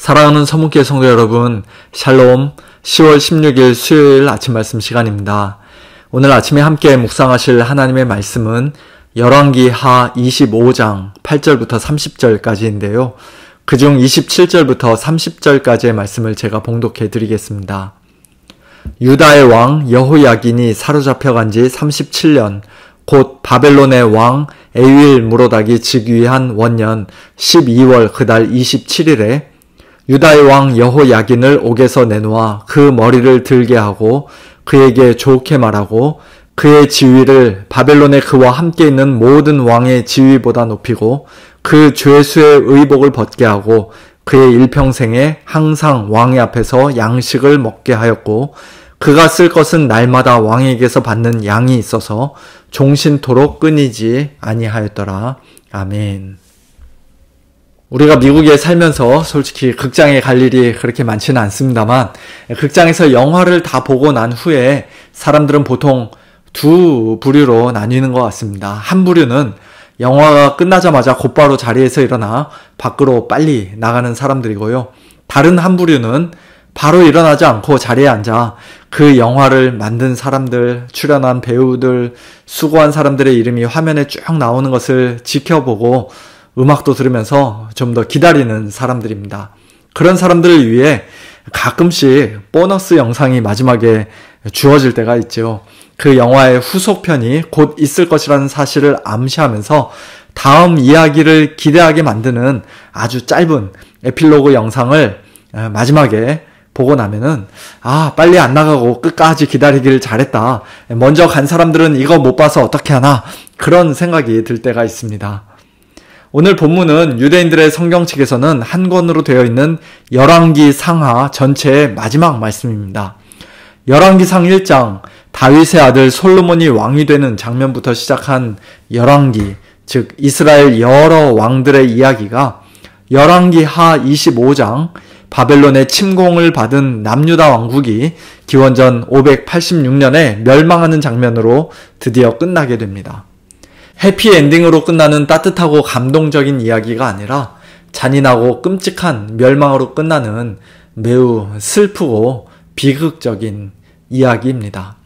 사랑하는 서문교회 성도 여러분, 샬롬. 10월 16일 수요일 아침 말씀 시간입니다. 오늘 아침에 함께 묵상하실 하나님의 말씀은 열왕기하 25장 8절부터 30절까지인데요. 그중 27절부터 30절까지의 말씀을 제가 봉독해 드리겠습니다. 유다의 왕 여호야긴이 사로잡혀간 지 37년, 곧 바벨론의 왕 에윌 무로닥이 즉위한 원년 12월 그달 27일에 유다의 왕 여호야긴을 옥에서 내놓아 그 머리를 들게 하고 그에게 좋게 말하고 그의 지위를 바벨론의 그와 함께 있는 모든 왕의 지위보다 높이고 그 죄수의 의복을 벗게 하고 그의 일평생에 항상 왕의 앞에서 양식을 먹게 하였고 그가 쓸 것은 날마다 왕에게서 받는 양이 있어서 종신토록 끊이지 아니하였더라. 아멘. 우리가 미국에 살면서 솔직히 극장에 갈 일이 그렇게 많지는 않습니다만 극장에서 영화를 다 보고 난 후에 사람들은 보통 두 부류로 나뉘는 것 같습니다. 한 부류는 영화가 끝나자마자 곧바로 자리에서 일어나 밖으로 빨리 나가는 사람들이고요. 다른 한 부류는 바로 일어나지 않고 자리에 앉아 그 영화를 만든 사람들, 출연한 배우들, 수고한 사람들의 이름이 화면에 쭉 나오는 것을 지켜보고 음악도 들으면서 좀 더 기다리는 사람들입니다. 그런 사람들을 위해 가끔씩 보너스 영상이 마지막에 주어질 때가 있죠. 그 영화의 후속편이 곧 있을 것이라는 사실을 암시하면서 다음 이야기를 기대하게 만드는 아주 짧은 에필로그 영상을 마지막에 보고 나면은 빨리 안 나가고 끝까지 기다리길 잘했다. 먼저 간 사람들은 이거 못 봐서 어떻게 하나, 그런 생각이 들 때가 있습니다. 오늘 본문은 유대인들의 성경책에서는 한 권으로 되어 있는 열왕기 상하 전체의 마지막 말씀입니다. 열왕기상 1장, 다윗의 아들 솔로몬이 왕이 되는 장면부터 시작한 열왕기, 즉 이스라엘 여러 왕들의 이야기가 열왕기하 25장, 바벨론의 침공을 받은 남유다 왕국이 기원전 586년에 멸망하는 장면으로 드디어 끝나게 됩니다. 해피엔딩으로 끝나는 따뜻하고 감동적인 이야기가 아니라 잔인하고 끔찍한 멸망으로 끝나는 매우 슬프고 비극적인 이야기입니다.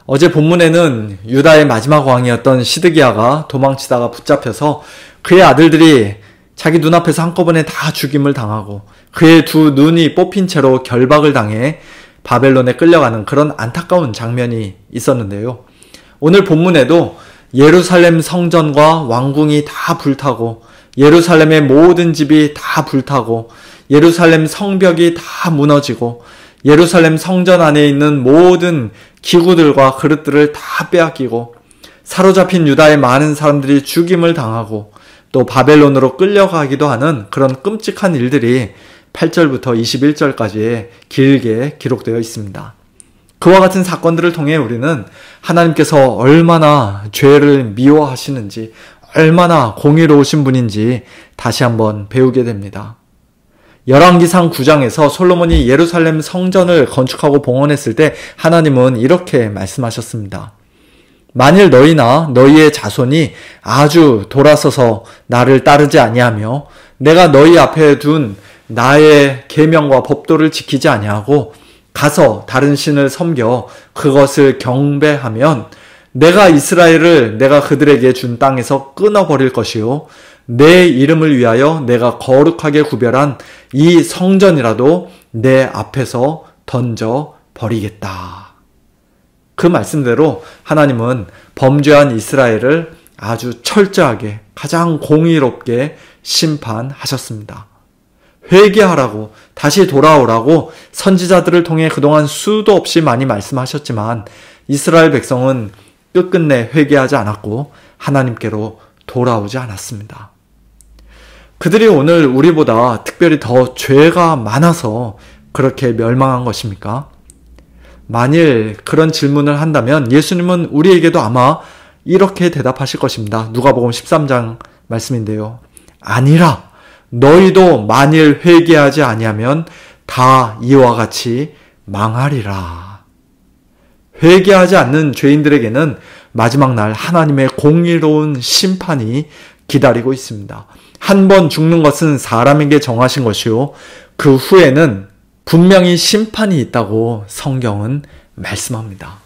어제 본문에는 유다의 마지막 왕이었던 시드기야가 도망치다가 붙잡혀서 그의 아들들이 자기 눈앞에서 한꺼번에 다 죽임을 당하고 그의 두 눈이 뽑힌 채로 결박을 당해 바벨론에 끌려가는 그런 안타까운 장면이 있었는데요. 오늘 본문에도 예루살렘 성전과 왕궁이 다 불타고 예루살렘의 모든 집이 다 불타고 예루살렘 성벽이 다 무너지고 예루살렘 성전 안에 있는 모든 기구들과 그릇들을 다 빼앗기고 사로잡힌 유다의 많은 사람들이 죽임을 당하고 또 바벨론으로 끌려가기도 하는 그런 끔찍한 일들이 8절부터 21절까지 길게 기록되어 있습니다. 그와 같은 사건들을 통해 우리는 하나님께서 얼마나 죄를 미워하시는지, 얼마나 공의로우신 분인지 다시 한번 배우게 됩니다. 열왕기상 9장에서 솔로몬이 예루살렘 성전을 건축하고 봉헌했을 때 하나님은 이렇게 말씀하셨습니다. 만일 너희나 너희의 자손이 아주 돌아서서 나를 따르지 아니하며 내가 너희 앞에 둔 나의 계명과 법도를 지키지 아니하고 가서 다른 신을 섬겨 그것을 경배하면 내가 이스라엘을 내가 그들에게 준 땅에서 끊어버릴 것이요 내 이름을 위하여 내가 거룩하게 구별한 이 성전이라도 내 앞에서 던져버리겠다. 그 말씀대로 하나님은 범죄한 이스라엘을 아주 철저하게 가장 공의롭게 심판하셨습니다. 회개하라고, 다시 돌아오라고 선지자들을 통해 그동안 수도 없이 많이 말씀하셨지만 이스라엘 백성은 끝끝내 회개하지 않았고 하나님께로 돌아오지 않았습니다. 그들이 오늘 우리보다 특별히 더 죄가 많아서 그렇게 멸망한 것입니까? 만일 그런 질문을 한다면 예수님은 우리에게도 아마 이렇게 대답하실 것입니다. 누가복음 13장 말씀인데요. 아니라 너희도 만일 회개하지 아니하면 다 이와 같이 망하리라. 회개하지 않는 죄인들에게는 마지막 날 하나님의 공의로운 심판이 기다리고 있습니다. 한 번 죽는 것은 사람에게 정하신 것이요 그 후에는 분명히 심판이 있다고 성경은 말씀합니다.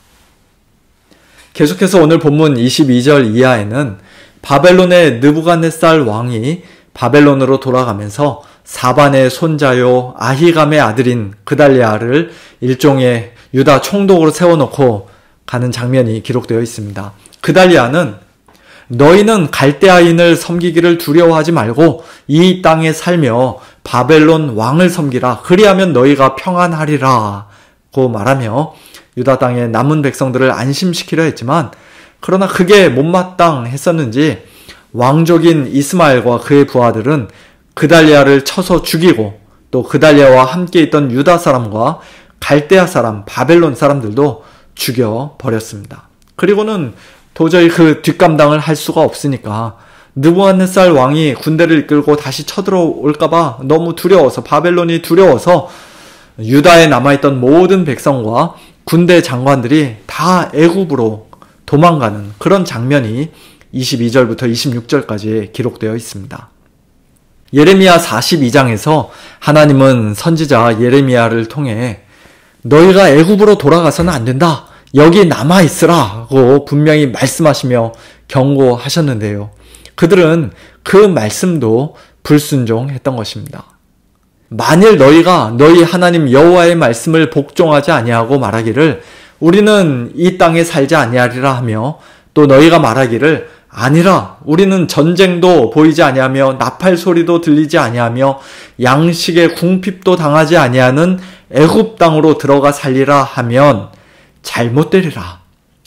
계속해서 오늘 본문 22절 이하에는 바벨론의 느부갓네살 왕이 바벨론으로 돌아가면서 사반의 손자요 아히감의 아들인 그달리아를 일종의 유다 총독으로 세워놓고 가는 장면이 기록되어 있습니다. 그달리아는 너희는 갈대아인을 섬기기를 두려워하지 말고 이 땅에 살며 바벨론 왕을 섬기라. 그리하면 너희가 평안하리라고 말하며 유다 땅의 남은 백성들을 안심시키려 했지만 그러나 그게 못마땅했었는지 왕족인 이스마엘과 그의 부하들은 그달리아를 쳐서 죽이고 또 그달리아와 함께 있던 유다 사람과 갈대아 사람, 바벨론 사람들도 죽여버렸습니다. 그리고는 도저히 그 뒷감당을 할 수가 없으니까 느부갓네살 왕이 군대를 이끌고 다시 쳐들어올까봐 너무 두려워서, 바벨론이 두려워서 유다에 남아있던 모든 백성과 군대 장관들이 다 애굽으로 도망가는 그런 장면이 22절부터 26절까지 기록되어 있습니다. 예레미야 42장에서 하나님은 선지자 예레미야를 통해 너희가 애굽으로 돌아가서는 안 된다. 여기 남아있으라고 분명히 말씀하시며 경고하셨는데요. 그들은 그 말씀도 불순종했던 것입니다. 만일 너희가 너희 하나님 여호와의 말씀을 복종하지 아니하고 말하기를 우리는 이 땅에 살지 아니하리라 하며 또 너희가 말하기를 아니라 우리는 전쟁도 보이지 아니하며 나팔 소리도 들리지 아니하며 양식의 궁핍도 당하지 아니하는 애굽 땅으로 들어가 살리라 하면 잘못되리라.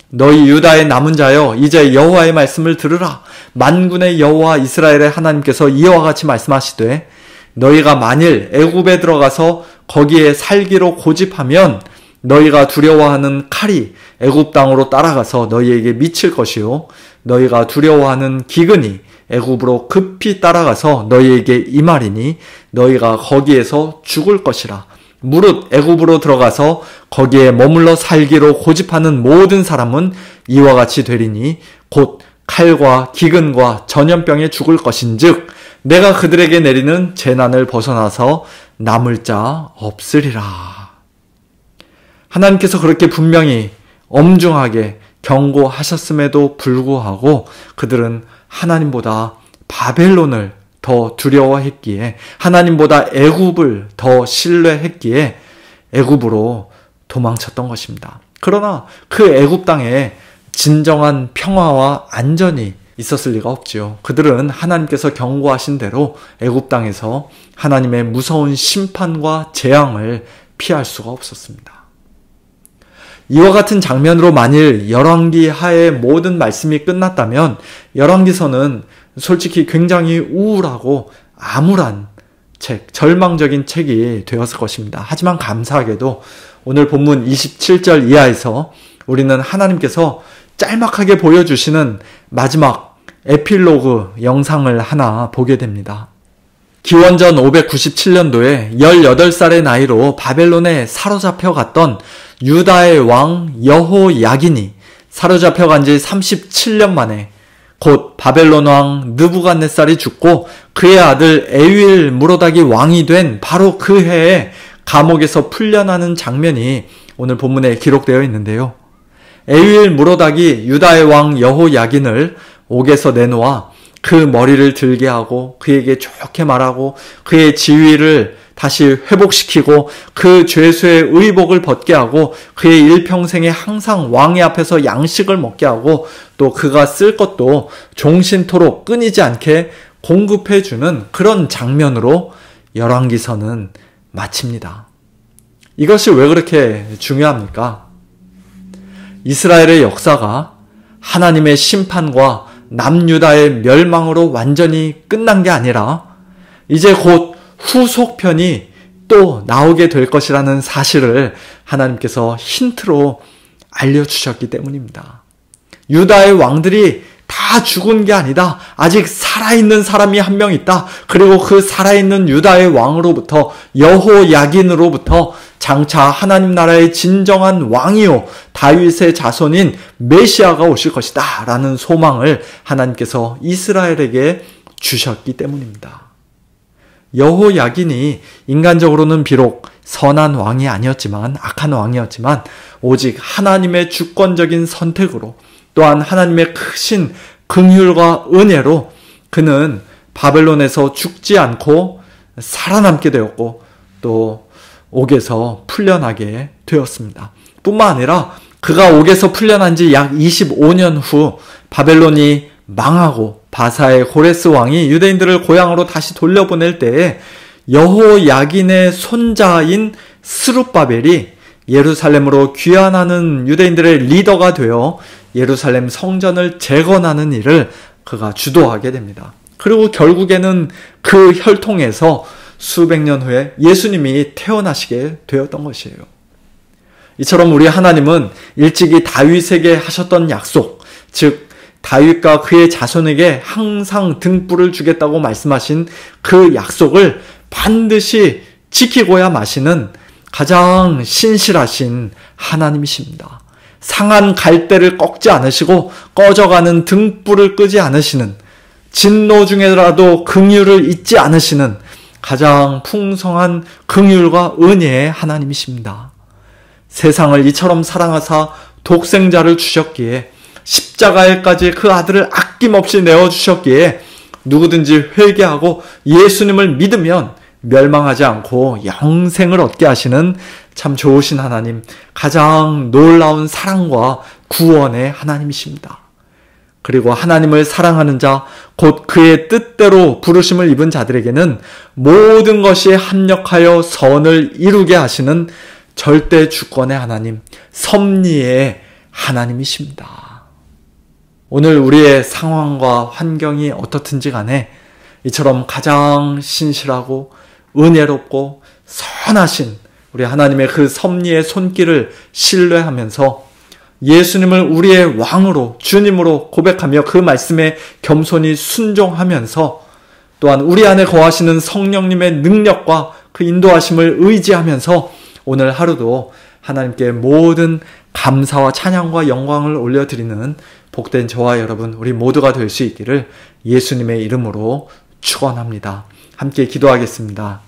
너희 유다의 남은 자여 이제 여호와의 말씀을 들으라. 만군의 여호와 이스라엘의 하나님께서 이와 같이 말씀하시되 너희가 만일 애굽에 들어가서 거기에 살기로 고집하면 너희가 두려워하는 칼이 애굽 땅으로 따라가서 너희에게 미칠 것이요 너희가 두려워하는 기근이 애굽으로 급히 따라가서 너희에게 임하리니 너희가 거기에서 죽을 것이라. 무릇 애굽으로 들어가서 거기에 머물러 살기로 고집하는 모든 사람은 이와 같이 되리니 곧 칼과 기근과 전염병에 죽을 것인즉 내가 그들에게 내리는 재난을 벗어나서 남을 자 없으리라. 하나님께서 그렇게 분명히 엄중하게 경고하셨음에도 불구하고 그들은 하나님보다 바벨론을 더 두려워했기에 하나님보다 애굽을 더 신뢰했기에 애굽으로 도망쳤던 것입니다. 그러나 그 애굽 땅에 진정한 평화와 안전이 있었을 리가 없지요. 그들은 하나님께서 경고하신 대로 애굽 땅에서 하나님의 무서운 심판과 재앙을 피할 수가 없었습니다. 이와 같은 장면으로 만일 열왕기 하의 모든 말씀이 끝났다면 열왕기서는 솔직히 굉장히 우울하고 암울한 책, 절망적인 책이 되었을 것입니다. 하지만 감사하게도 오늘 본문 27절 이하에서 우리는 하나님께서 짤막하게 보여주시는 마지막 에필로그 영상을 하나 보게 됩니다. 기원전 597년도에 18살의 나이로 바벨론에 사로잡혀 갔던 유다의 왕 여호야긴이 사로잡혀 간 지 37년 만에 곧 바벨론 왕 느부갓네살이 죽고 그의 아들 에윌 무로닥이 왕이 된 바로 그 해에 감옥에서 풀려나는 장면이 오늘 본문에 기록되어 있는데요. 에윌 무로닥이 유다의 왕 여호야긴을 옥에서 내놓아 그 머리를 들게 하고 그에게 좋게 말하고 그의 지위를 다시 회복시키고 그 죄수의 의복을 벗게 하고 그의 일평생에 항상 왕의 앞에서 양식을 먹게 하고 또 그가 쓸 것도 종신토록 끊이지 않게 공급해주는 그런 장면으로 열왕기서는 마칩니다. 이것이 왜 그렇게 중요합니까? 이스라엘의 역사가 하나님의 심판과 남유다의 멸망으로 완전히 끝난 게 아니라 이제 곧 후속편이 또 나오게 될 것이라는 사실을 하나님께서 힌트로 알려주셨기 때문입니다. 유다의 왕들이 다 죽은 게 아니다. 아직 살아있는 사람이 한 명 있다. 그리고 그 살아있는 유다의 왕으로부터 여호야긴으로부터 장차 하나님 나라의 진정한 왕이요 다윗의 자손인 메시아가 오실 것이다 라는 소망을 하나님께서 이스라엘에게 주셨기 때문입니다. 여호야긴이 인간적으로는 비록 선한 왕이 아니었지만, 악한 왕이었지만 오직 하나님의 주권적인 선택으로, 또한 하나님의 크신 긍휼과 은혜로 그는 바벨론에서 죽지 않고 살아남게 되었고 또 옥에서 풀려나게 되었습니다. 뿐만 아니라 그가 옥에서 풀려난 지 약 25년 후 바벨론이 망하고 바사의 고레스 왕이 유대인들을 고향으로 다시 돌려보낼 때에 여호야긴의 손자인 스룹바벨이 예루살렘으로 귀환하는 유대인들의 리더가 되어 예루살렘 성전을 재건하는 일을 그가 주도하게 됩니다. 그리고 결국에는 그 혈통에서 수백 년 후에 예수님이 태어나시게 되었던 것이에요. 이처럼 우리 하나님은 일찍이 다윗에게 하셨던 약속, 즉 다윗과 그의 자손에게 항상 등불을 주겠다고 말씀하신 그 약속을 반드시 지키고야 마시는 가장 신실하신 하나님이십니다. 상한 갈대를 꺾지 않으시고 꺼져가는 등불을 끄지 않으시는, 진노 중에라도 긍휼을 잊지 않으시는 가장 풍성한 긍휼과 은혜의 하나님이십니다. 세상을 이처럼 사랑하사 독생자를 주셨기에, 십자가에까지 그 아들을 아낌없이 내어주셨기에 누구든지 회개하고 예수님을 믿으면 멸망하지 않고 영생을 얻게 하시는 참 좋으신 하나님, 가장 놀라운 사랑과 구원의 하나님이십니다. 그리고 하나님을 사랑하는 자, 곧 그의 뜻대로 부르심을 입은 자들에게는 모든 것이 합력하여 선을 이루게 하시는 절대 주권의 하나님, 섭리의 하나님이십니다. 오늘 우리의 상황과 환경이 어떻든지 간에 이처럼 가장 신실하고 은혜롭고 선하신 우리 하나님의 그 섭리의 손길을 신뢰하면서 예수님을 우리의 왕으로, 주님으로 고백하며 그 말씀에 겸손히 순종하면서, 또한 우리 안에 거하시는 성령님의 능력과 그 인도하심을 의지하면서 오늘 하루도 하나님께 모든 감사와 찬양과 영광을 올려드리는 복된 저와 여러분, 우리 모두가 될 수 있기를 예수님의 이름으로 축원합니다. 함께 기도하겠습니다.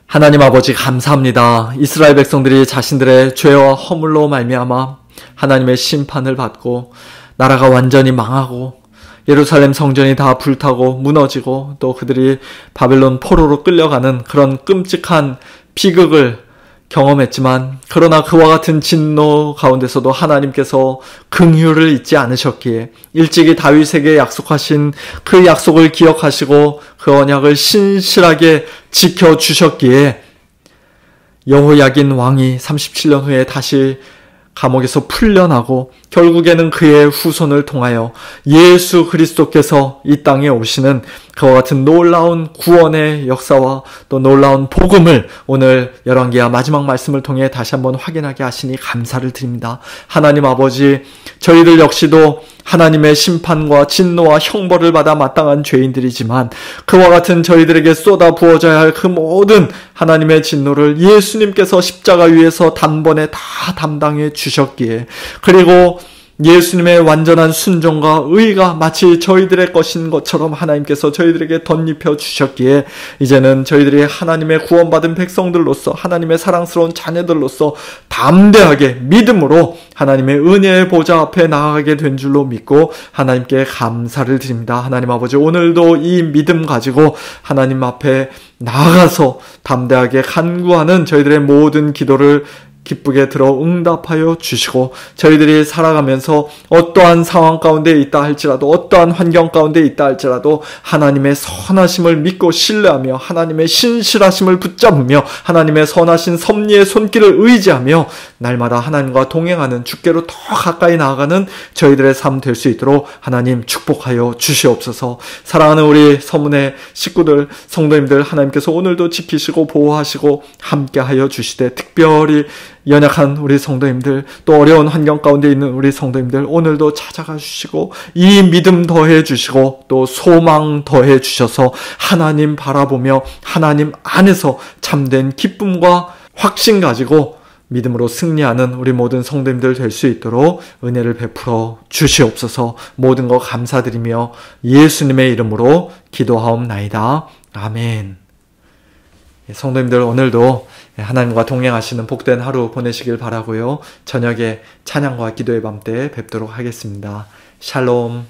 하나님 아버지, 감사합니다. 이스라엘 백성들이 자신들의 죄와 허물로 말미암아 하나님의 심판을 받고 나라가 완전히 망하고 예루살렘 성전이 다 불타고 무너지고 또 그들이 바벨론 포로로 끌려가는 그런 끔찍한 비극을 경험했지만, 그러나 그와 같은 진노 가운데서도 하나님께서 긍휼을 잊지 않으셨기에 일찍이 다윗에게 약속하신 그 약속을 기억하시고 그 언약을 신실하게 지켜주셨기에 여호야긴 왕이 37년 후에 다시 감옥에서 풀려나고 결국에는 그의 후손을 통하여 예수 그리스도께서 이 땅에 오시는 그와 같은 놀라운 구원의 역사와 또 놀라운 복음을 오늘 열왕기하 마지막 말씀을 통해 다시 한번 확인하게 하시니 감사를 드립니다. 하나님 아버지, 저희들 역시도 하나님의 심판과 진노와 형벌을 받아 마땅한 죄인들이지만 그와 같은 저희들에게 쏟아 부어져야 할 그 모든 하나님의 진노를 예수님께서 십자가 위에서 단번에 다 담당해 주셨기에, 그리고 예수님의 완전한 순종과 의가 마치 저희들의 것인 것처럼 하나님께서 저희들에게 덧입혀 주셨기에 이제는 저희들이 하나님의 구원받은 백성들로서, 하나님의 사랑스러운 자녀들로서 담대하게 믿음으로 하나님의 은혜의 보좌 앞에 나아가게 된 줄로 믿고 하나님께 감사를 드립니다. 하나님 아버지, 오늘도 이 믿음 가지고 하나님 앞에 나아가서 담대하게 간구하는 저희들의 모든 기도를 기쁘게 들어 응답하여 주시고, 저희들이 살아가면서 어떠한 상황 가운데 있다 할지라도, 어떠한 환경 가운데 있다 할지라도 하나님의 선하심을 믿고 신뢰하며 하나님의 신실하심을 붙잡으며 하나님의 선하신 섭리의 손길을 의지하며 날마다 하나님과 동행하는, 주께로 더 가까이 나아가는 저희들의 삶 될 수 있도록 하나님 축복하여 주시옵소서. 사랑하는 우리 서문의 식구들, 성도님들, 하나님께서 오늘도 지키시고 보호하시고 함께하여 주시되, 특별히 연약한 우리 성도님들, 또 어려운 환경 가운데 있는 우리 성도님들 오늘도 찾아가 주시고 이 믿음 더해 주시고 또 소망 더해 주셔서 하나님 바라보며 하나님 안에서 참된 기쁨과 확신 가지고 믿음으로 승리하는 우리 모든 성도님들 될 수 있도록 은혜를 베풀어 주시옵소서. 모든 거 감사드리며 예수님의 이름으로 기도하옵나이다. 아멘. 성도님들 오늘도 하나님과 동행하시는 복된 하루 보내시길 바라고요. 저녁에 찬양과 기도의 밤 때 뵙도록 하겠습니다. 샬롬.